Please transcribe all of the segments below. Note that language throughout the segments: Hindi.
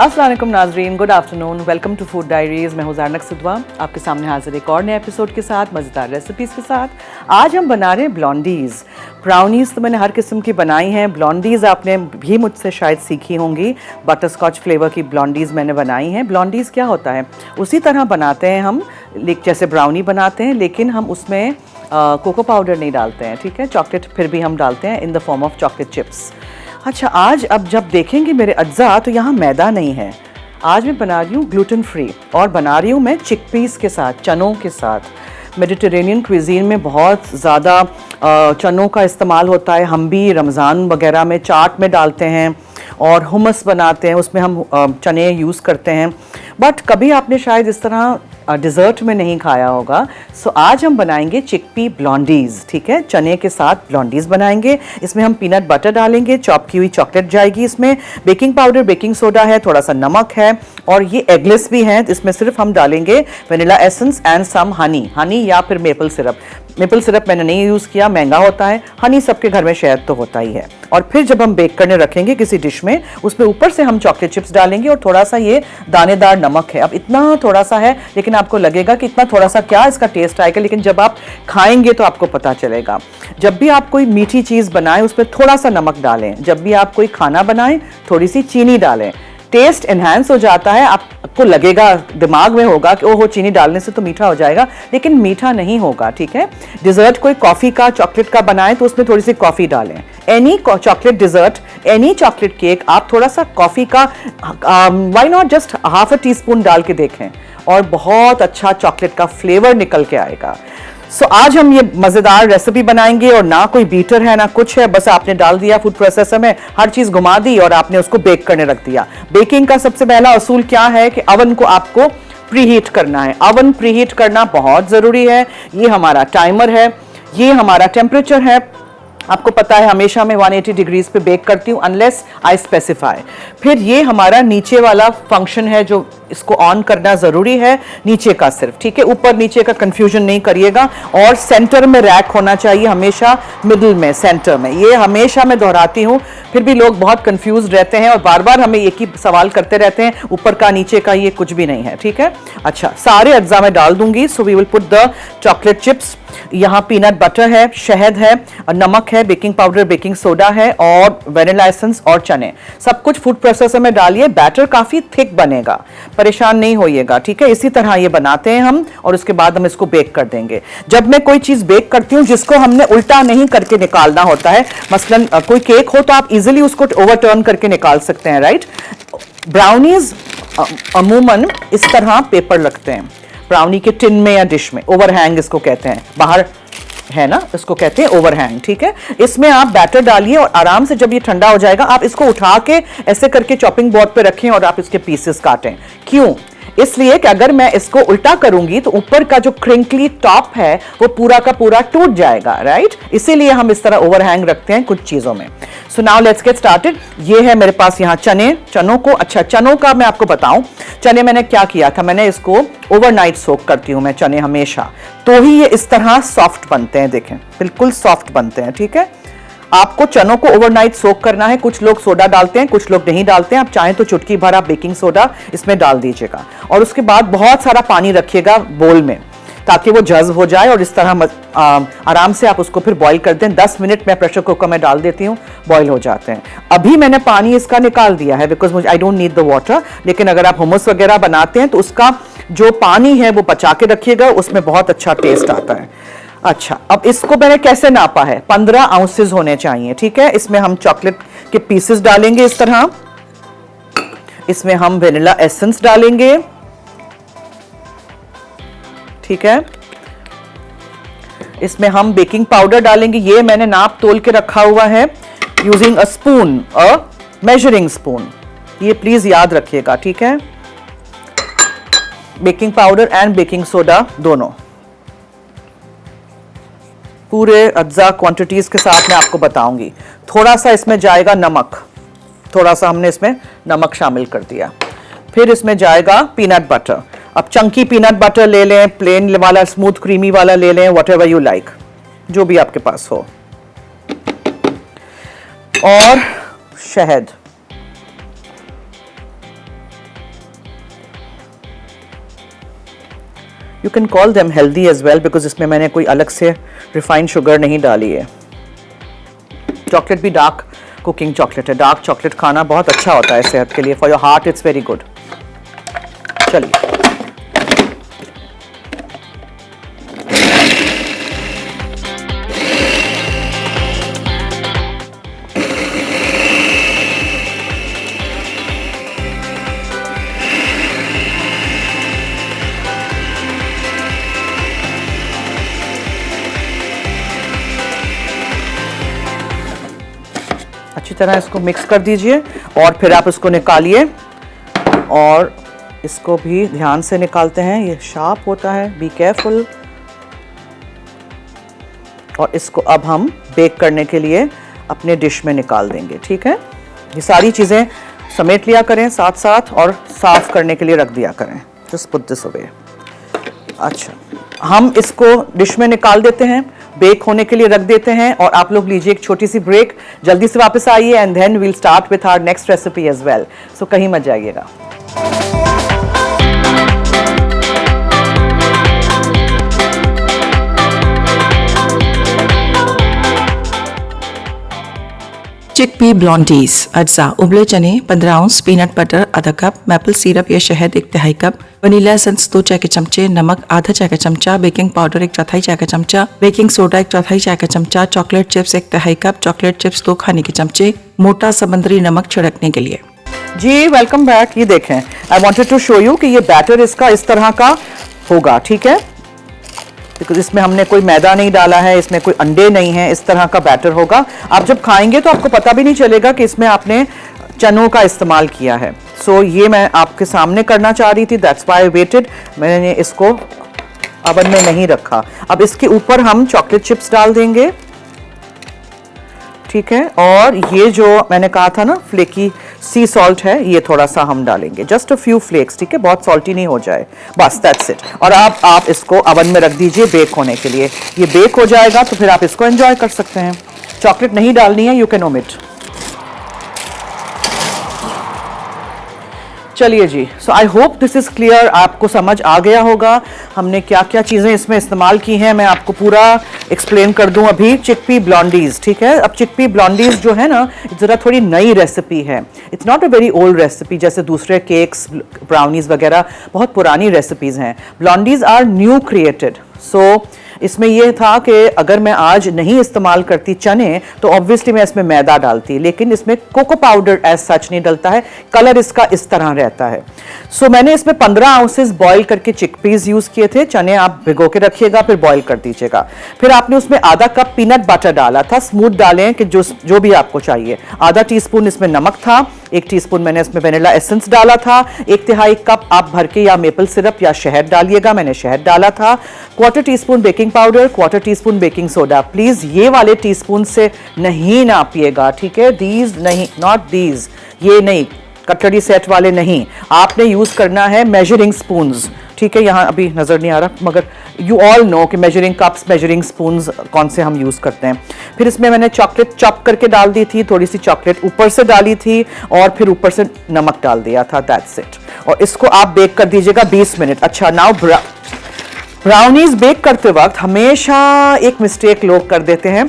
अस्सलाम वालेकुम नाजरीन, good afternoon, welcome to food diaries. मैं हूँ ज़ारनक सिद्वा, आपके सामने हाजिर एक और नए एपिसोड के साथ, मज़ेदार रेसिपीज़ के साथ। आज हम बना रहे हैं ब्लॉन्डीज़। ब्राउनीज़ तो मैंने हर किस्म की बनाई हैं, ब्लॉन्डीज़ आपने भी मुझसे शायद सीखी होंगी। बटर स्कॉच फ्लेवर की ब्लॉन्डीज़ मैंने बनाई हैं। ब्लॉन्डीज़ क्या होता है, उसी तरह बनाते हैं हम, जैसे ब्राउनी बनाते हैं, लेकिन हम उसमें कोको पाउडर नहीं डालते हैं, ठीक है। चॉकलेट फिर भी हम डालते हैं in the form of chocolate chips. अच्छा, आज अब जब देखेंगे मेरे अज्जा, तो यहाँ मैदा नहीं है। आज मैं बना रही हूँ ग्लूटेन फ्री, और बना रही हूँ मैं चिकपीस के साथ, चनों के साथ। मेडिटेरेनियन क्विजीन में बहुत ज़्यादा चनों का इस्तेमाल होता है। हम भी रमज़ान वगैरह में चाट में डालते हैं और हुमस बनाते हैं, उसमें हम चने यूज़ करते हैं। बट कभी आपने शायद इस तरह डिज़र्ट में नहीं खाया होगा। सो आज हम बनाएंगे चिकपी ब्लॉन्डीज़, ठीक है। चने के साथ ब्लॉन्डीज़ बनाएंगे। इसमें हम पीनट बटर डालेंगे, चॉप की हुई चॉकलेट जाएगी इसमें, बेकिंग पाउडर, बेकिंग सोडा है, थोड़ा सा नमक है, और ये एगलेस भी है। इसमें सिर्फ हम डालेंगे vanilla essence and some honey या फिर मेपल सिरप। मेपल सिरप मैंने नहीं यूज़ किया, महंगा होता है। हनी सबके घर में शायद तो होता ही है। और फिर जब हम बेक करने रखेंगे किसी डिश में, उसमें ऊपर से हम चॉकलेट चिप्स डालेंगे और थोड़ा सा ये दानेदार नमक है। अब इतना थोड़ा सा है, लेकिन आपको लगेगा कि इतना थोड़ा सा क्या इसका टेस्ट आएगा, लेकिन जब आप खाएंगे तो आपको पता चलेगा। जब भी आप कोई मीठी चीज़ बनाएं, उसमें थोड़ा सा नमक डालें। जब भी आप कोई खाना बनाएं, थोड़ी सी चीनी डालें। टेस्ट एनहांस हो जाता है। आपको लगेगा, दिमाग में होगा कि ओहो, चीनी डालने से तो मीठा हो जाएगा, लेकिन मीठा नहीं होगा, ठीक है। डिज़र्ट कोई कॉफ़ी का, चॉकलेट का बनाएं तो उसमें थोड़ी सी कॉफ़ी डालें। Any chocolate dessert, any chocolate cake, आप थोड़ा सा कॉफ़ी का why not just half a teaspoon डाल के देखें, और बहुत अच्छा चॉकलेट का फ्लेवर निकल के आएगा। सो आज हम ये मज़ेदार रेसिपी बनाएंगे, और ना कोई बीटर है ना कुछ है, बस आपने डाल दिया फूड प्रोसेसर में, हर चीज़ घुमा दी और आपने उसको बेक करने रख दिया। बेकिंग का सबसे पहला असूल क्या है कि अवन को आपको प्रीहीट करना है। अवन प्रीहीट करना बहुत ज़रूरी है। ये हमारा टाइमर है, ये हमारा टेम्परेचर है। आपको पता है हमेशा मैं 180 डिग्रीज पे बेक करती हूँ, अनलेस आई स्पेसिफाई। फिर ये हमारा नीचे वाला फंक्शन है, जो इसको ऑन करना ज़रूरी है, नीचे का सिर्फ, ठीक है। ऊपर नीचे का कंफ्यूजन नहीं करिएगा। और सेंटर में रैक होना चाहिए हमेशा, मिडिल में, सेंटर में। ये हमेशा मैं दोहराती हूँ, फिर भी लोग बहुत कंफ्यूज रहते हैं और बार बार हमें एक ही सवाल करते रहते हैं, ऊपर का नीचे का, ये कुछ भी नहीं है, ठीक है। अच्छा, सारे अज्जा मैं डाल दूंगी। So we will put the chocolate chips. यहाँ पीनट बटर है, शहद है, नमक है, बेकिंग पाउडर, बेकिंग सोडा है, और वनीला एसेंस और चने। सब कुछ फूड प्रोसेसर में डालिए। बैटर काफ़ी थिक बनेगा, परेशान नहीं होइएगा, ठीक है। इसी तरह ये बनाते हैं हम, और उसके बाद हम इसको बेक कर देंगे। जब मैं कोई चीज़ बेक करती हूँ जिसको हमने उल्टा नहीं करके निकालना होता है, मसलन कोई केक हो तो आप इजीली उसको ओवरटर्न करके निकाल सकते हैं, राइट। ब्राउनीज अमूमन इस तरह पेपर लगते हैं, ब्राउनी के टिन में या डिश में। ओवरहैंग इसको कहते हैं, बाहर है ना, इसको कहते हैं ओवरहैंग, ठीक है। इसमें आप बैटर डालिए, और आराम से जब ये ठंडा हो जाएगा, आप इसको उठा के ऐसे करके चॉपिंग बोर्ड पे रखें और आप इसके पीसेस काटें। क्यों? इसलिए कि अगर मैं इसको उल्टा करूंगी तो ऊपर का जो क्रिंकली टॉप है वो पूरा का पूरा टूट जाएगा, राइट। इसीलिए हम इस तरह ओवरहैंग रखते हैं कुछ चीजों में। So now let's get started. ये है मेरे पास यहाँ चनों को, अच्छा, चनों का मैं आपको बताऊं, चने मैंने क्या किया था, मैंने इसको ओवरनाइट सोक करती हूं मैं चने हमेशा, तो ही ये इस तरह सॉफ्ट बनते हैं। देखें, बिल्कुल सॉफ्ट बनते हैं, ठीक है। आपको चनों को ओवरनाइट सोक करना है। कुछ लोग सोडा डालते हैं, कुछ लोग नहीं डालते हैं। आप चाहें तो चुटकी भर आप बेकिंग सोडा इसमें डाल दीजिएगा, और उसके बाद बहुत सारा पानी रखिएगा बोल में, ताकि वो जज्ब हो जाए, और इस तरह आराम से आप उसको फिर बॉईल कर दें। 10 मिनट मैं प्रेशर कुकर में डाल देती हूँ, बॉईल हो जाते हैं। अभी मैंने पानी इसका निकाल दिया है, बिकॉज मुझे I don't need the water. लेकिन अगर आप हुमस वगैरह बनाते हैं तो उसका जो पानी है वो बचा के रखिएगा, उसमें बहुत अच्छा टेस्ट आता है। अच्छा, अब इसको मैंने कैसे नापा है, 15 आउंसेस होने चाहिए, ठीक है। इसमें हम चॉकलेट के पीसेस डालेंगे इस तरह। इसमें हम वेनिला एसेंस डालेंगे, ठीक है। इसमें हम बेकिंग पाउडर डालेंगे। ये मैंने नाप तोल के रखा हुआ है, using a spoon, a measuring spoon. ये प्लीज याद रखिएगा, ठीक है। Baking powder and baking soda दोनों पूरे अज्जा क्वांटिटीज के साथ मैं आपको बताऊंगी। थोड़ा सा इसमें जाएगा नमक, थोड़ा सा हमने इसमें नमक शामिल कर दिया। फिर इसमें जाएगा पीनट बटर। अब चंकी पीनट बटर ले लें, प्लेन वाला, स्मूथ क्रीमी वाला ले लें, व्हाटएवर यू लाइक, जो भी आपके पास हो। और शहद, you can call them healthy as well because इसमें मैंने कोई अलग से रिफाइंड शुगर नहीं डाली है। चॉकलेट भी डार्क कुकिंग चॉकलेट है। डार्क चॉकलेट खाना बहुत अच्छा होता है सेहत के लिए, for your heart it's very good. चलिए अच्छी तरह इसको मिक्स कर दीजिए और फिर आप इसको निकालिए और इसको भी ध्यान से निकालते हैं, ये शार्प होता है, बी केयरफुल। और इसको अब हम बेक करने के लिए अपने डिश में निकाल देंगे। ठीक है, ये सारी चीज़ें समेट लिया करें साथ साथ और साफ करने के लिए रख दिया करें। Just put this away. अच्छा, हम इसको डिश में निकाल देते हैं, बेक होने के लिए रख देते हैं और आप लोग लीजिए एक छोटी सी ब्रेक, जल्दी से वापस आइए and then we'll start with our next recipe as well. So कहीं मत जाइएगा। चिकपी ब्लॉन्डीज अज्जा उबले चने 15 आउंस, पीनट बटर आधा कप, मैपल सिरप या शहद 1/3 कप, वनीला एसेंस 2 चाय के चमचे, नमक आधा चाय का चमचा, बेकिंग पाउडर 1/4 चाय का चमचा, बेकिंग सोडा 1/4 चाय का चमचा, chocolate chips 1/2 cup, chocolate chips 2 खाने के चमचे, मोटा समुद्री नमक छिड़कने के लिए। जी वेलकम बैक। ये देखें, I wanted to show you कि ये बैटर इसका इस तरह का होगा। ठीक है, बिकॉज इसमें हमने कोई मैदा नहीं डाला है, इसमें कोई अंडे नहीं है, इस तरह का बैटर होगा। आप जब खाएंगे तो आपको पता भी नहीं चलेगा कि इसमें आपने चनों का इस्तेमाल किया है। सो ये मैं आपके सामने करना चाह रही थी, दैट्स व्हाई आई वेटेड। मैंने इसको अवन में नहीं रखा। अब इसके ऊपर हम चॉकलेट चिप्स डाल देंगे। ठीक है, और ये जो मैंने कहा था ना फ्लेकी सी सॉल्ट है, ये थोड़ा सा हम डालेंगे, जस्ट अ फ्यू फ्लेक्स। ठीक है, बहुत सॉल्टी नहीं हो जाए, बस दैट्स इट। और आप इसको अवन में रख दीजिए बेक होने के लिए। ये बेक हो जाएगा तो फिर आप इसको एंजॉय कर सकते हैं। चॉकलेट नहीं डालनी है, यू कैन ओमिट। चलिए जी, so I hope this is clear. आपको समझ आ गया होगा हमने क्या क्या चीज़ें इसमें इस्तेमाल की हैं। मैं आपको पूरा एक्सप्लेन कर दूं अभी। चिकपी ब्लॉन्डीज, ठीक है। अब चिकपी ब्लॉन्डीज जो है ना, ज़रा थोड़ी नई रेसिपी है। It's not a very old recipe, जैसे दूसरे केक्स ब्राउनीज वगैरह बहुत पुरानी रेसिपीज़ हैं। ब्लॉन्डीज आर न्यू क्रिएटेड। सो इसमें यह था कि अगर मैं आज नहीं इस्तेमाल करती चने तो ऑब्वियसली मैं इसमें मैदा डालती, लेकिन इसमें कोको पाउडर एज सच नहीं डलता है, कलर इसका इस तरह रहता है। सो मैंने इसमें 15 आउंसेस बॉईल करके चिकपीस यूज़ किए थे। चने आप भिगो के रखिएगा, फिर बॉईल कर दीजिएगा। फिर आपने उसमें आधा कप पीनट बटर डाला था, स्मूथ डालें कि जो भी आपको चाहिए। आधा टीस्पून इसमें नमक था, 1 टीस्पून मैंने इसमें वेनिला एसेंस डाला था, 1/3 कप आप भर के या मेपल सिरप या शहद डालिएगा, मैंने शहद डाला था, 1/4 teaspoon baking powder, 1/4 teaspoon baking soda. Please ये वाले टीस्पून से नहीं नापिएगा, ठीक है। दीज नहीं, नॉट दीज, ये नहीं, कटलरी सेट वाले नहीं, आपने यूज करना है मेजरिंग स्पून्स, ठीक है। यहाँ अभी नजर नहीं आ रहा, मगर यू ऑल नो कि मेजरिंग कप्स, मेजरिंग स्पून्स कौन से हम यूज करते हैं। फिर इसमें मैंने चॉकलेट चॉप करके डाल दी थी, थोड़ी सी चॉकलेट ऊपर से डाली थी और फिर ऊपर से नमक डाल दिया था, दैट्स इट। और इसको आप बेक कर दीजिएगा 20 मिनट। अच्छा, नाउ ब्राउनीज बेक करते वक्त हमेशा एक मिस्टेक लोग कर देते हैं,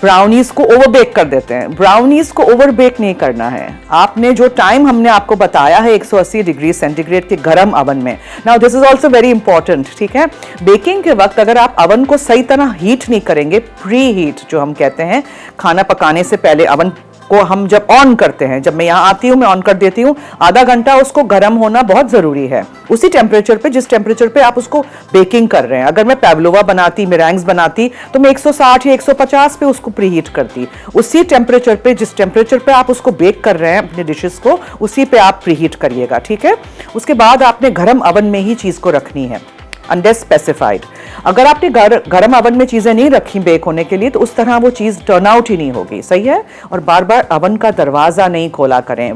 ब्राउनीज को ओवर बेक कर देते हैं। ब्राउनीज को ओवर बेक नहीं करना है। आपने जो टाइम हमने आपको बताया है 180 डिग्री सेंटीग्रेड के गर्म अवन में, now this is also very important, ठीक है। बेकिंग के वक्त अगर आप अवन को सही तरह हीट नहीं करेंगे, प्री हीट जो हम कहते हैं, खाना पकाने से पहले अवन को हम जब ऑन करते हैं, जब मैं यहाँ आती हूँ मैं ऑन कर देती हूँ, आधा घंटा उसको गर्म होना बहुत ज़रूरी है, उसी टेम्परेचर पे जिस टेम्परेचर पे आप उसको बेकिंग कर रहे हैं। अगर मैं पैवलोवा बनाती, मेरेंग्स बनाती, तो मैं 160 या 150 पे उसको प्रीहीट करती। उसी टेम्परेचर पे, जिस टेम्परेचर पे आप उसको बेक कर रहे हैं अपने डिशेस को, उसी पे आप प्रीहीट करिएगा, ठीक है। उसके बाद आपने गर्म अवन में ही चीज़ को रखनी है, अनलेस स्पेसिफाइड। अगर आपने गर्म ओवन में चीज़ें नहीं रखी बेक होने के लिए तो उस तरह वो चीज़ टर्न आउट ही नहीं होगी, सही है। और बार बार ओवन का दरवाज़ा नहीं खोला करें।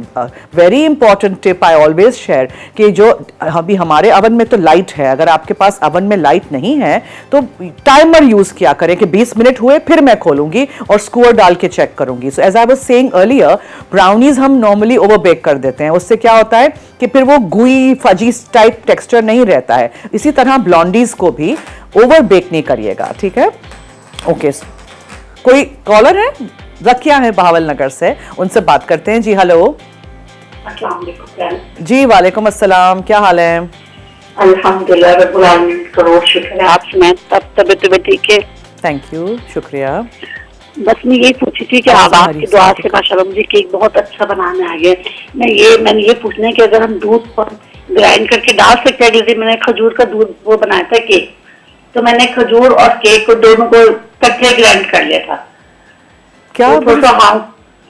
Very important tip I always share कि जो अभी हमारे ओवन में तो लाइट है, अगर आपके पास ओवन में लाइट नहीं है तो टाइमर यूज़ किया करें कि 20 मिनट हुए फिर मैं खोलूंगी और स्कोर डाल के चेक करूंगी। So as I was saying earlier, brownies हम नॉर्मली ओवर बेक कर देते हैं, उससे क्या होता है कि फिर वो गुई फजी टाइप टेक्सचर नहीं रहता है। इसी तरह ब्लॉन्डीज को भी ओवर बेक नहीं करिएगा, ठीक है। ओके, कोई कॉलर है, रखिया है बहावल नगर से, उनसे बात करते हैं जी। हेलो। अस्सलाम वालेकुम। जी वालेकुम अस्सलाम, क्या हाल है? अल्हम्दुलिल्लाह रब्बुल आलमीन, करोड़ शुक्र है। आप सुनाएं, तब तबीयत ठीक है? थैंक यू, शुक्रिया। बस मैं यही पूछी थी कि आप आपकी दुआ से माशाल्लाह मुझे केक बहुत अच्छा बनाने आ गया। मैंने ये पूछना है कि अगर हम दूध ग्राइंड करके डाल सकते हैं, जैसे मैंने खजूर का दूध वो बनाया था केक, तो मैंने खजूर और केक को दोनों को इकट्ठे ग्राइंड कर लिया था। क्या तो हाँ,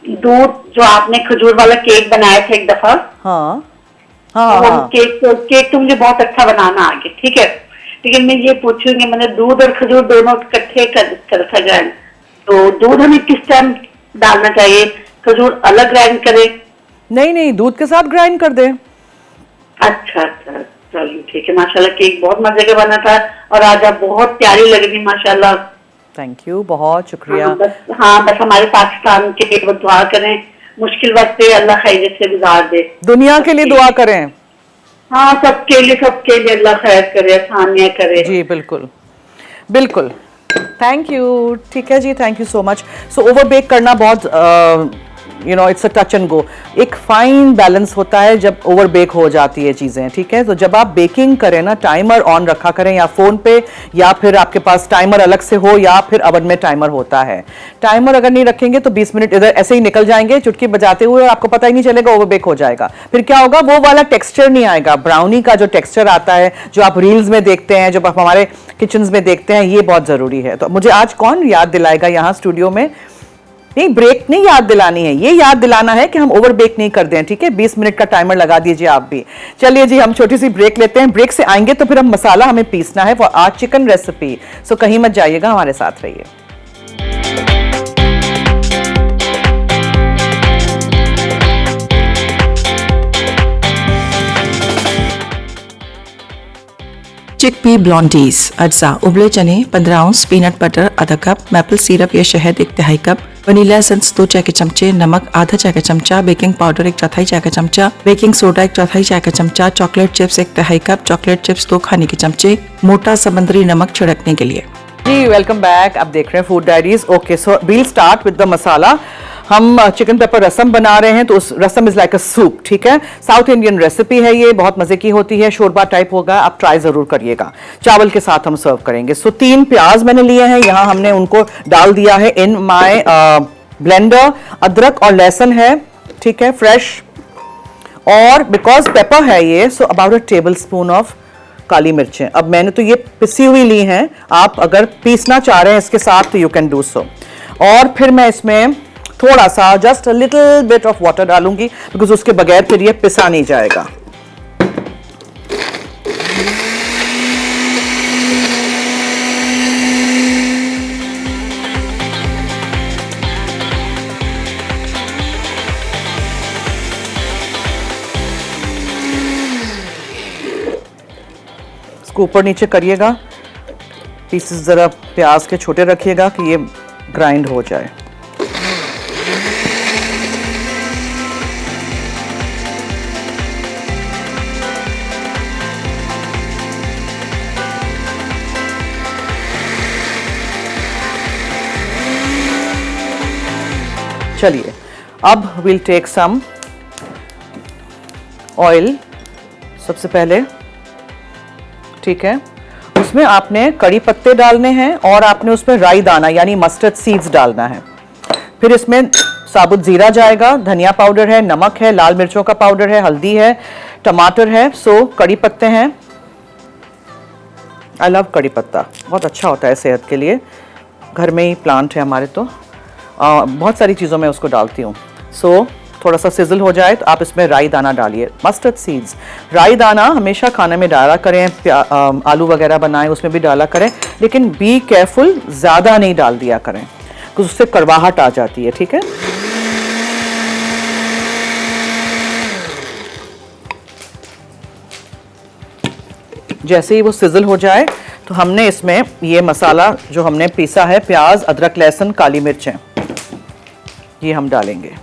दूध जो आपने खजूर वाला केक बनाया था एक दफा, हाँ हाँ, केक तो मुझे बहुत अच्छा बनाना आ गया, ठीक है। लेकिन मैं ये पूछूंगी, मैंने दूध और खजूर दोनों इकट्ठे कर था ग्राइंड, तो दूध हमें किस टाइम डालना चाहिए, खजूर अलग ग्राइंड करें? नहीं, दूध के साथ ग्राइंड कर दे। अच्छा, चलिए ठीक है। माशाल्लाह केक बहुत मजे का बना था और आज आप बहुत प्यारी लग रही माशाल्लाह। थैंक यू, बहुत शुक्रिया। बस हमारे पाकिस्तान के लिए दुआ करें, मुश्किल वक्त पे अल्लाह खैरियत से गुजार दे। दुनिया के लिए दुआ करें। हाँ, सबके लिए अल्लाह खैर करे, आसानियां करे। जी बिल्कुल बिल्कुल, थैंक यू, ठीक है जी, thank you so much. So over bake करना बहुत it's a touch and go. एक फाइन बैलेंस होता है जब ओवर बेक हो जाती है चीज़ें, ठीक है। तो जब आप बेकिंग करें ना, टाइमर ऑन रखा करें, या फ़ोन पे, या फिर आपके पास टाइमर अलग से हो, या फिर ओवन में टाइमर होता है। टाइमर अगर नहीं रखेंगे तो 20 मिनट इधर ऐसे ही निकल जाएंगे चुटकी बजाते हुए और आपको पता ही नहीं चलेगा, ओवर बेक हो जाएगा। फिर क्या होगा, वो वाला टेक्सचर नहीं आएगा, ब्राउनी का जो टेक्सचर आता है, जो आप रील्स में देखते हैं, जो आप हमारे किचन में देखते हैं, ये बहुत ज़रूरी है। तो मुझे आज कौन याद दिलाएगा यहाँ स्टूडियो में? नहीं, ब्रेक नहीं याद दिलानी है, ये याद दिलाना है कि हम ओवर बेक नहीं कर दें, ठीक है। 20 मिनट का टाइमर लगा दीजिए आप भी। चलिए जी, हम छोटी सी ब्रेक लेते हैं। ब्रेक से आएंगे तो फिर हम मसाला हमें पीसना है फॉर आज चिकन रेसिपी। सो कहीं मत जाइएगा, हमारे साथ रहिए। चिकपी ब्लॉन्डीज, अज्जा उबले चने 15 औंस, पीनट बटर आधा कप, मैपल सिरप या शहद 1 तिहाई कप, वनीला एसेंस 2 चाय के चमचे, नमक आधा चाय का चमचा, बेकिंग पाउडर 1 चौथाई चाय का चमचा, बेकिंग सोडा 1 चौथाई चाय का चमचा, चॉकलेट चिप्स 1 तिहाई कप, चॉकलेट चिप्स 2 खाने के चमचे, मोटा समुद्री नमक छिड़कने के लिए। जी वेलकम बैक, आप देख रहे हैं food diaries. Okay, so we'll start with the masala. हम चिकन पेपर रसम बना रहे हैं, तो उस rasam is like a soup, ठीक है। साउथ इंडियन रेसिपी है ये, बहुत मजे की होती है, शोरबा टाइप होगा, आप ट्राई जरूर करिएगा। चावल के साथ हम सर्व करेंगे। सो 3 प्याज मैंने लिए हैं, यहाँ हमने उनको डाल दिया है इन माय ब्लेंडर। अदरक और लहसुन है, ठीक है, फ्रेश। और बिकॉज पेपर है ये, so about a tablespoon of काली मिर्चें। अब मैंने तो ये पिसी हुई ली हैं, आप अगर पीसना चाह रहे हैं इसके साथ तो यू कैन डू सो। और फिर मैं इसमें थोड़ा सा just a little bit of water डालूंगी, बिकॉज उसके बगैर फिर ये पिसा नहीं जाएगा। इसको ऊपर नीचे करिएगा, पीसेस ज़रा प्याज के छोटे रखिएगा कि ये ग्राइंड हो जाए। चलिए, अब विल टेक सम ऑयल सबसे पहले, ठीक है। उसमें आपने कड़ी पत्ते डालने हैं और आपने उसमें राई दाना यानी मस्टर्ड सीड्स डालना है। फिर इसमें साबुत जीरा जाएगा, धनिया पाउडर है, नमक है, लाल मिर्चों का पाउडर है, हल्दी है, टमाटर है, सो कड़ी पत्ते हैं। आई लव कड़ी पत्ता, बहुत अच्छा होता है सेहत के लिए। घर में ही प्लांट है हमारे, तो बहुत सारी चीज़ों में उसको डालती हूँ। सो थोड़ा सा सिजल हो जाए तो आप इसमें राई दाना डालिए, मस्टर्ड सीड्स। राई दाना हमेशा खाने में डाला करें, आलू वगैरह बनाएं उसमें भी डाला करें, लेकिन बी केयरफुल, ज़्यादा नहीं डाल दिया करें क्योंकि उससे कड़वाहट आ जाती है। ठीक है, जैसे ही वो सिजल हो जाए तो हमने इसमें ये मसाला जो हमने पीसा है, प्याज, अदरक, लहसुन, काली मिर्चें, ये हम डालेंगे।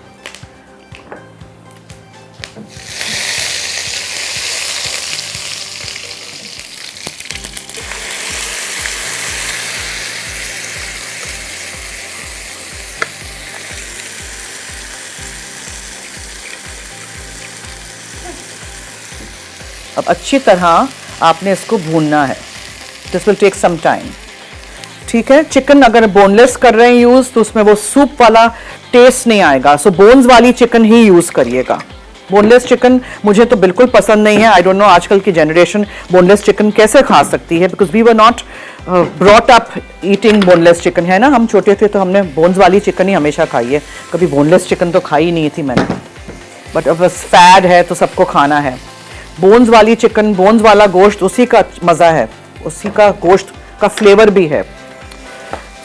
अब अच्छी तरह आपने इसको भूनना है, this will take some time. ठीक है, चिकन अगर बोनलेस कर रहे हैं यूज़ तो उसमें वो सूप वाला टेस्ट नहीं आएगा, सो बोन्स वाली चिकन ही यूज़ करिएगा। बोनलेस चिकन मुझे तो बिल्कुल पसंद नहीं है। आई डोंट नो आजकल की जनरेशन बोनलेस चिकन कैसे खा सकती है, because we were not brought up eating boneless chicken, है ना। हम छोटे थे तो हमने बोन्स वाली चिकन ही हमेशा खाई है, कभी बोनलेस चिकन तो खाई नहीं थी मैंने, बट अब बस फैड है तो सबको खाना है। बोन्स वाली चिकन, बोन्स वाला गोश्त, उसी का मज़ा है, उसी का गोश्त का फ्लेवर भी है।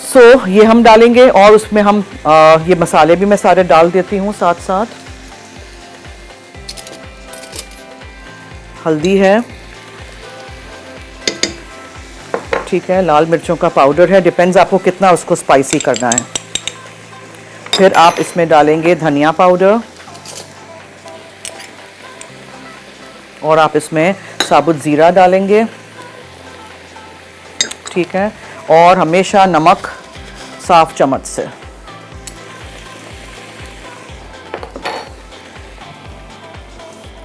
सो ये हम डालेंगे और उसमें हम ये मसाले भी मैं सारे डाल देती हूँ साथ साथ। हल्दी है, ठीक है, लाल मिर्चों का पाउडर है, डिपेंड्स आपको कितना उसको स्पाइसी करना है। फिर आप इसमें डालेंगे धनिया पाउडर और आप इसमें साबुत ज़ीरा डालेंगे। ठीक है, और हमेशा नमक साफ चम्मच से।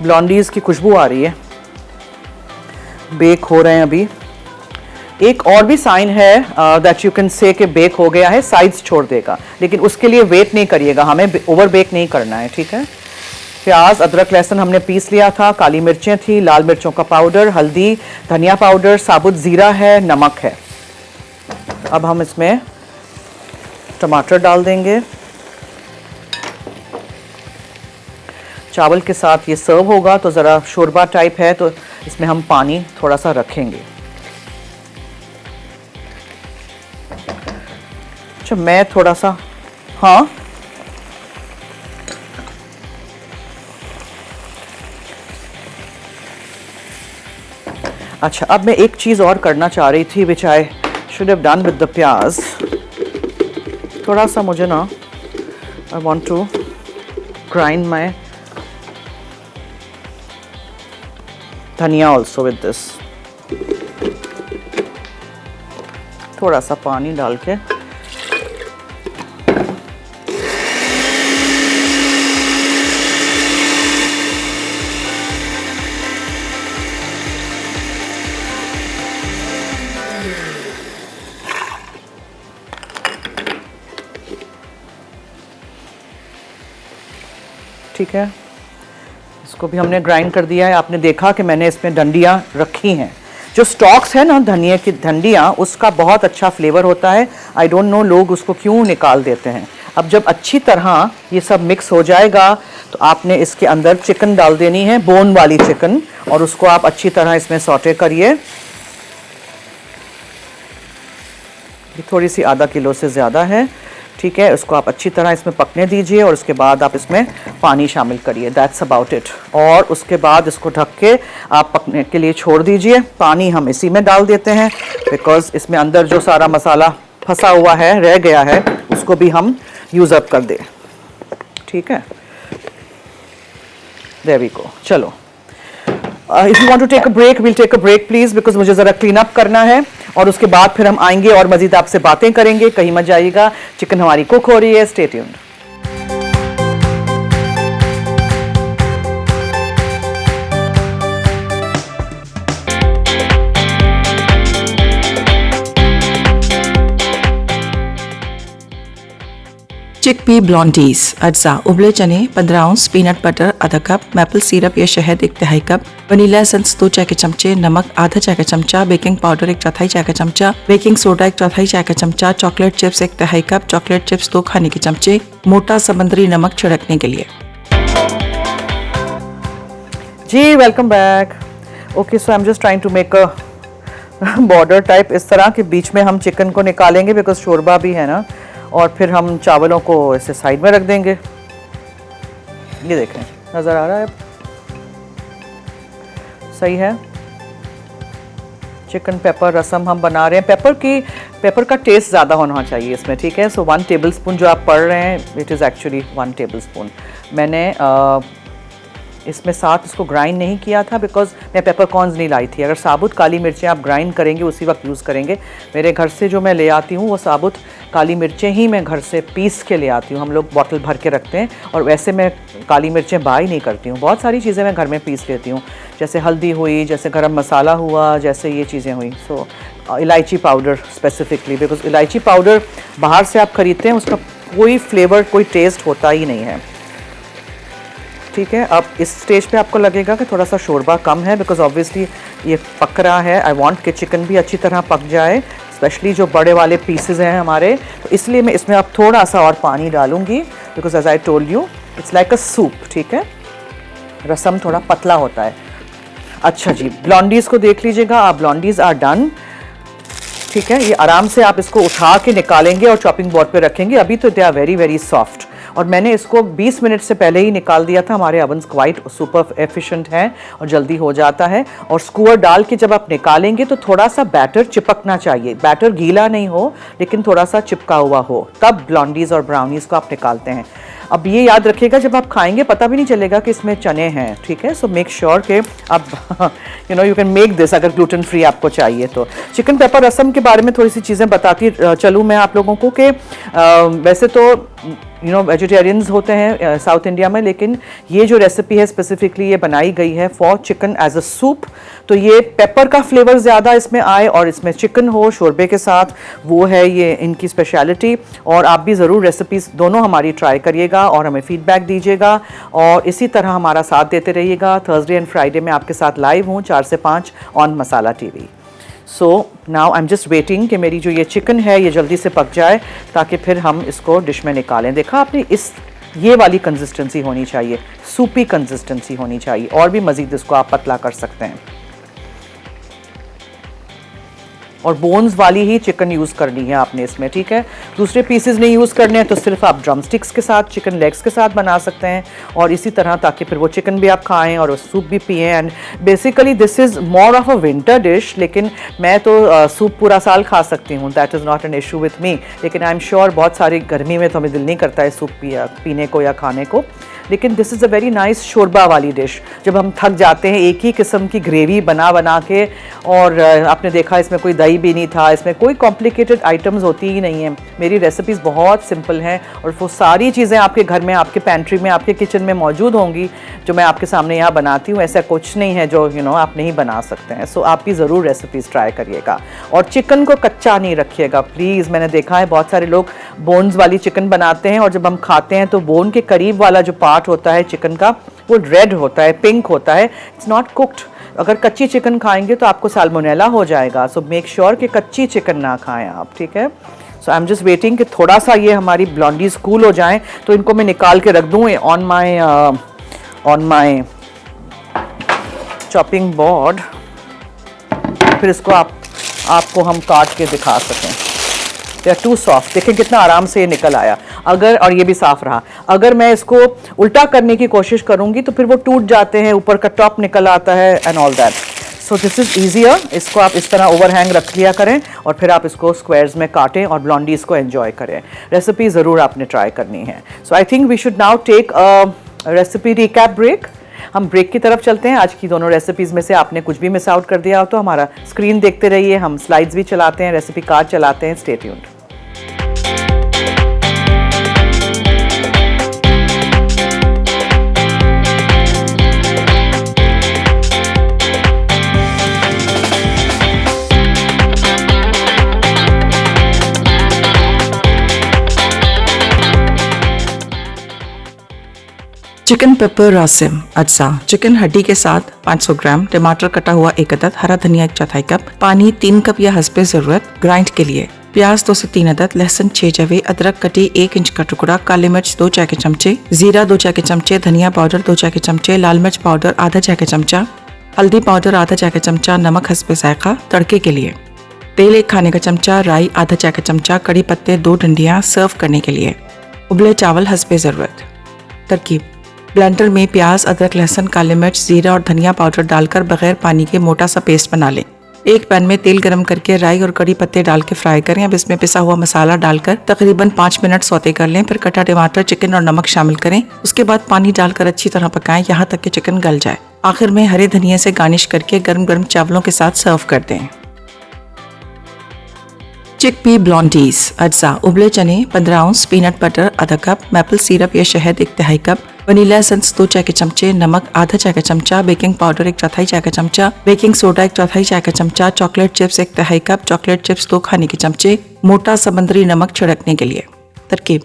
ब्लॉन्डीज़ की खुशबू आ रही है, बेक हो रहे हैं अभी। एक और भी साइन है दैट यू कैन से कि बेक हो गया है, साइड्स छोड़ देगा, लेकिन उसके लिए वेट नहीं करिएगा, हमें ओवर बेक नहीं करना है। ठीक है, प्याज, अदरक, लहसुन हमने पीस लिया था, काली मिर्चें थी, लाल मिर्चों का पाउडर, हल्दी, धनिया पाउडर, साबुत ज़ीरा है, नमक है। अब हम इसमें टमाटर डाल देंगे। चावल के साथ ये सर्व होगा तो ज़रा शोरबा टाइप है, तो इसमें हम पानी थोड़ा सा रखेंगे। अच्छा, मैं थोड़ा सा, हाँ अच्छा, अब मैं एक चीज़ और करना चाह रही थी, which I should have done with the pyaz. थोड़ा सा मुझे ना, I want to grind my dhania also with this. थोड़ा सा पानी डाल के ठीक है, इसको भी हमने ग्राइंड कर दिया है। आपने देखा कि मैंने इसमें डंडियाँ रखी हैं। जो स्टॉक्स है ना धनिया की डंडियाँ, उसका बहुत अच्छा फ्लेवर होता है। आई डोंट नो लोग उसको क्यों निकाल देते हैं। अब जब अच्छी तरह ये सब मिक्स हो जाएगा तो आपने इसके अंदर चिकन डाल देनी है, बोन वाली चिकन, और उसको आप अच्छी तरह इसमें सौटे करिए। ये थोड़ी सी आधा किलो से ज़्यादा है, ठीक है। इसको आप अच्छी तरह इसमें पकने दीजिए और उसके बाद आप इसमें पानी शामिल करिए, दैट्स अबाउट इट। और उसके बाद इसको ढक के आप पकने के लिए छोड़ दीजिए। पानी हम इसी में डाल देते हैं बिकॉज इसमें अंदर जो सारा मसाला फंसा हुआ है, रह गया है, उसको भी हम यूज़ अप कर दें, ठीक है। There we go. चलो, if you want to take a break, will take a break please, because मुझे ज़रा क्लीन अप करना है और उसके बाद फिर हम आएंगे और मज़ीद आपसे बातें करेंगे। कहीं मत जाइएगा, चिकन हमारी कुक हो रही है, स्टे ट्यून्ड। चिकपी ब्लॉन्डीज अज्जा, उबले चने 15 आउंस, पीनट बटर आधा कप, मैपल सिरप या शहद 1 तिहाई कप, वनीला एसेंस 2 चाय के चमचे, नमक आधा चाय का चमचा, बेकिंग पाउडर 1 चौथाई चाय का चमचा, बेकिंग सोडा 1 चौथाई चाय का चमचा, चॉकलेट चिप्स 1 तिहाई कप, चॉकलेट चिप्स 2 खाने के चमचे, मोटा समुद्री नमक छिड़कने के लिए। जी welcome back. Okay so I am just trying to make a border type. इस तरह के बीच में हम चिकन को निकालेंगे बिकॉज शोरबा भी है ना, और फिर हम चावलों को ऐसे साइड में रख देंगे। ये देखें, नज़र आ रहा है? सही है। चिकन पेपर रसम हम बना रहे हैं। पेपर का टेस्ट ज़्यादा होना चाहिए इसमें, ठीक है। सो 1 टेबलस्पून जो आप पढ़ रहे हैं, इट इज़ एक्चुअली 1 टेबलस्पून। मैंने इसमें साथ इसको ग्राइंड नहीं किया था बिकॉज मैं पेपर कॉर्न्स नहीं लाई थी। अगर साबुत काली मिर्चें आप ग्राइंड करेंगे उसी वक्त यूज़ करेंगे। मेरे घर से जो मैं ले आती हूँ वो साबुत काली मिर्चें ही मैं घर से पीस के ले आती हूँ। हम लोग बॉटल भर के रखते हैं, और वैसे मैं काली मिर्चें बाई नहीं करती हूँ। बहुत सारी चीज़ें मैं घर में पीस लेती हूँ, जैसे हल्दी हुई, जैसे गरम मसाला हुआ, जैसे ये चीज़ें हुई। सो इलायची पाउडर स्पेसिफिकली, बिकॉज इलायची पाउडर बाहर से आप ख़रीदते हैं उसका कोई फ्लेवर, कोई टेस्ट होता ही नहीं है, ठीक है। अब इस स्टेज पे आपको लगेगा कि थोड़ा सा शोरबा कम है बिकॉज ऑब्वियसली ये पक रहा है। आई वांट कि चिकन भी अच्छी तरह पक जाए, स्पेशली जो बड़े वाले पीसेस हैं हमारे, तो इसलिए मैं इसमें अब थोड़ा सा और पानी डालूंगी because as I told you it's like a soup, ठीक है। रसम थोड़ा पतला होता है। अच्छा जी, ब्लॉन्डीज़ को देख लीजिएगा आप, ब्लॉन्डीज़ आर डन, ठीक है। ये आराम से आप इसको उठा के निकालेंगे और चॉपिंग बोर्ड पे रखेंगे। अभी तो they are very very soft, और मैंने इसको 20 मिनट से पहले ही निकाल दिया था। हमारे अवन्स क्वाइट सुपर एफिशिएंट हैं और जल्दी हो जाता है। और स्कूअर डाल के जब आप निकालेंगे तो थोड़ा सा बैटर चिपकना चाहिए। बैटर गीला नहीं हो लेकिन थोड़ा सा चिपका हुआ हो, तब ब्लॉन्डीज़ और ब्राउनीज़ को आप निकालते हैं। अब ये याद रखिएगा, जब आप खाएंगे पता भी नहीं चलेगा कि इसमें चने हैं, ठीक है। सो मेक श्योर कि आप यू कैन मेक दिस अगर ग्लूटेन फ्री आपको चाहिए तो। चिकन पेपर रसम के बारे में थोड़ी सी चीज़ें बताती चलूँ मैं आप लोगों को कि वैसे तो वेजिटेरियंस होते हैं साउथ इंडिया में, लेकिन ये जो रेसिपी है स्पेसिफिकली ये बनाई गई है for chicken as a soup. तो ये पेपर का फ्लेवर ज़्यादा इसमें आए और इसमें चिकन हो शोरबे के साथ, वो है ये इनकी स्पेशलिटी। और आप भी ज़रूर रेसिपीज़ दोनों हमारी ट्राई करिएगा और हमें फीडबैक दीजिएगा, और इसी तरह हमारा साथ देते रहिएगा। थर्सडे एंड फ्राइडे में आपके साथ लाइव हूँ 4 से 5 on masala TV. So now I am just waiting कि मेरी जो ये चिकन है ये जल्दी से पक जाए ताकि फिर हम इसको डिश में निकालें। देखा आपने, ये वाली कंसिस्टेंसी होनी चाहिए, सूपी कंसिस्टेंसी होनी चाहिए, और भी मज़ीद इसको आप पतला कर सकते हैं। और बोन्स वाली ही चिकन यूज़ करनी है आपने इसमें, ठीक है। दूसरे पीसेस नहीं यूज़ करने हैं तो सिर्फ आप ड्रम स्टिक्स के साथ, चिकन लेग्स के साथ बना सकते हैं, और इसी तरह ताकि फिर वो चिकन भी आप खाएं और सूप भी पिएं। And basically this is more of a winter dish, लेकिन मैं तो सूप पूरा साल खा सकती हूँ, that is not an issue with me. लेकिन आई एम श्योर बहुत सारी गर्मी में तो हमें दिल नहीं करता है सूप पीने को या खाने को, लेकिन this is a very nice shorba वाली डिश। जब हम थक जाते हैं एक ही किस्म की ग्रेवी बना के, और आपने देखा इसमें कोई दही भी नहीं था, इसमें कोई कॉम्प्लिकेटेड आइटम्स होती ही नहीं है। मेरी रेसिपीज़ बहुत सिंपल हैं और वो सारी चीज़ें आपके घर में, आपके पेंट्री में, आपके किचन में मौजूद होंगी जो मैं आपके सामने यहाँ बनाती हूँ। ऐसा कुछ नहीं है जो आप नहीं बना सकते हैं। सो आप भी ज़रूर रेसिपीज़ ट्राई करिएगा, और चिकन को कच्चा नहीं रखिएगा प्लीज़। मैंने देखा है बहुत सारे लोग बोन्स वाली चिकन बनाते हैं और जब हम खाते हैं तो बोन के करीब वाला जो पार्ट होता है चिकन का वो रेड होता है, पिंक होता है, इट्स नॉट कुक्ड। अगर कच्ची चिकन खाएंगे तो आपको साल्मोनेला हो जाएगा। सो मेक श्योर कि कच्ची चिकन ना खाएं आप, ठीक है। So I am just waiting कि थोड़ा सा ये हमारी ब्लॉन्डीज कूल हो जाएं तो इनको मैं निकाल के रख दूँ ऑन माई चॉपिंग बोर्ड, फिर इसको आपको हम काट के दिखा सकें। दे आर टू सॉफ्ट, देखें कितना आराम से ये निकल आया। और ये भी साफ रहा। अगर मैं इसको उल्टा करने की कोशिश करूंगी तो फिर वो टूट जाते हैं, ऊपर का टॉप निकल आता है and all that. So this is easier. इसको आप इस तरह ओवरहैंग रख लिया करें और फिर आप इसको स्क्वायर्स में काटें और ब्लॉन्डीज को एंजॉय करें। रेसिपी ज़रूर आपने ट्राई करनी है। So I think we should now take a recipe recap break. हम ब्रेक की तरफ चलते हैं। आज की दोनों रेसिपीज़ में से आपने कुछ भी मिस आउट कर दिया हो तो हमारा स्क्रीन देखते रहिए, हम स्लाइड्स भी चलाते हैं, रेसिपी कार्ड चलाते हैं। Stay tuned. Chicken paper Rasim अज्जा। चिकन हड्डी के साथ 500 ग्राम, टमाटर कटा हुआ 1 अदद, हरा धनिया 1/4 कप, पानी 3 कप या हस्बे जरूरत। ग्राइंड के लिए प्याज 2 से 3 अदद, लहसुन 6 जवे, अदरक कटी 1 इंच का टुकड़ा, काली मिर्च 2 चाय के चमचे, जीरा 2 चाय के चमचे, धनिया पाउडर 2 चाय के चमचे, लाल मिर्च पाउडर आधा चाय के चमचा, हल्दी पाउडर आधा चाय का चमचा, नमक हस्बे जायका। तड़के के लिए तेल 1 खाने का चमचा, राई आधा चाय का चमचा, कड़ी पत्ते 2 डंडियाँ। सर्व करने के लिए उबले चावल हस्बे ज़रूरत। तरकीब: ब्लेंडर में प्याज, अदरक, लहसुन, काली मिर्च, जीरा और धनिया पाउडर डालकर बगैर पानी के मोटा सा पेस्ट बना लें। एक पैन में तेल गरम करके राई और कड़ी पत्ते डाल के फ्राई करें। अब इसमें पिसा हुआ मसाला डालकर तकरीबन 5 मिनट सौते कर लें। फिर कटा टमाटर, चिकन और नमक शामिल करें। उसके बाद पानी डालकर अच्छी तरह पकाएं यहाँ तक कि चिकन गल जाए। आखिर में हरे धनिया से गार्निश करके गर्म गर्म चावलों के साथ सर्व कर दें। चिकपी ब्लॉन्डीज अज्जा: उबले चने 15 आउंस, पीनट बटर आधा कप, मैपल सिरप या शहद 1/3 कप, वनीला एसेंस 2 चाय के चमचे, नमक आधा चाय का चमचा, बेकिंग पाउडर 1/4 चाय का चमचा, बेकिंग सोडा 1/4 चाय का चमचा, chocolate chips 1/3 cup, chocolate chips 2 खाने के चमचे, मोटा समुद्री नमक छिड़कने के लिए। तरकीब: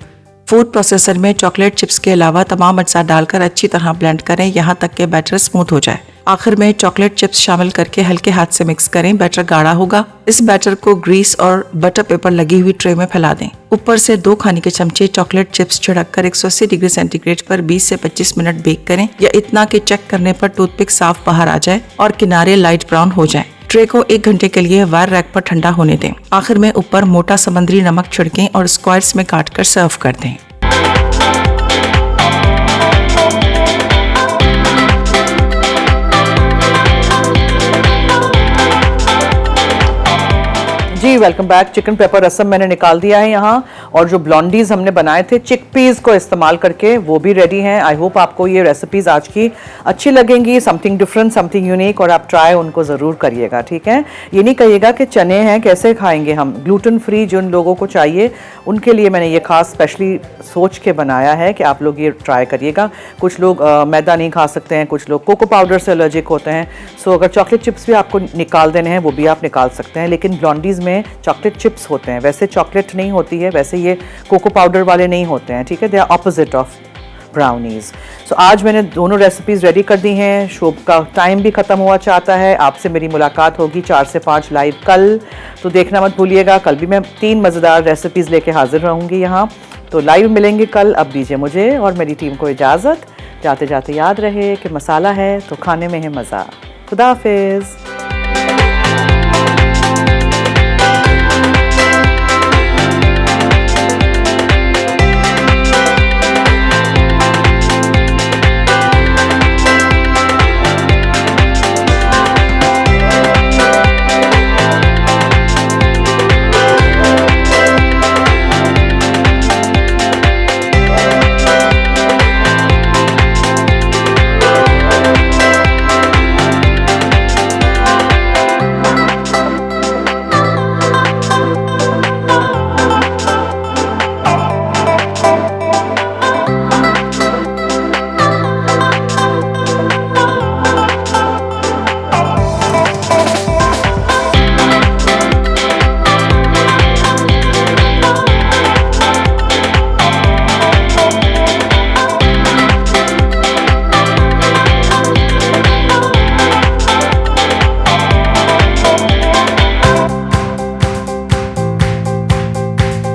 फूड प्रोसेसर में चॉकलेट चिप्स के अलावा तमाम अज्जा डालकर अच्छी तरह ब्लेंड करें यहाँ तक कि बैटर स्मूथ हो जाए। आखिर में चॉकलेट चिप्स शामिल करके हल्के हाथ से मिक्स करें। बैटर गाढ़ा होगा। इस बैटर को ग्रीस और बटर पेपर लगी हुई ट्रे में फैला दें। ऊपर से 2 खाने के चमचे चॉकलेट चिप्स छिड़ककर 180 डिग्री सेंटीग्रेड पर 20 से 25 मिनट बेक करें, या इतना कि चेक करने पर टूथपिक साफ बाहर आ जाए और किनारे लाइट ब्राउन हो जाएं। ट्रे को 1 घंटे के लिए वायर रैक पर ठंडा होने दें। आखिर में ऊपर मोटा समुद्री नमक छिड़कें और स्क्वायर्स में काटकर सर्व कर दें। जी वेलकम बैक। चिकन पेपर रसम मैंने निकाल दिया है यहाँ, और जो ब्लॉन्डीज हमने बनाए थे चिकपीस को इस्तेमाल करके वो भी रेडी हैं। आई होप आपको ये रेसिपीज आज की अच्छी लगेंगी, समथिंग डिफरेंट, समथिंग यूनिक, और आप ट्राई उनको ज़रूर करिएगा, ठीक है। ये नहीं कहिएगा कि चने हैं कैसे खाएंगे हम। ग्लूटेन फ्री जिन लोगों को चाहिए उनके लिए मैंने ये खास स्पेशली सोच के बनाया है कि आप लोग ये ट्राई करिएगा। कुछ लोग मैदा नहीं खा सकते हैं, कुछ लोग कोको पाउडर से एलर्जिक होते हैं। सो अगर चॉकलेट चिप्स भी आपको निकाल देने हैं वो भी आप निकाल सकते हैं, लेकिन ब्लॉन्डीज में चॉकलेट चिप्स होते हैं, वैसे चॉकलेट नहीं होती है, वैसे ये कोको पाउडर वाले नहीं होते हैं, ठीक है। They are opposite of brownies. So आज मैंने दोनों रेसिपीज़ रेडी कर दी हैं। शो का टाइम भी ख़त्म हुआ चाहता है। आपसे मेरी मुलाकात होगी 4 से 5 लाइव कल, तो देखना मत भूलिएगा। कल भी मैं 3 मज़ेदार रेसिपीज़ लेके हाजिर रहूँगी यहाँ, तो लाइव मिलेंगे कल। अब दीजिए मुझे और मेरी टीम को इजाज़त। जाते जाते याद रहे कि मसाला है तो खाने में है मज़ा। खुदा हाफिज़।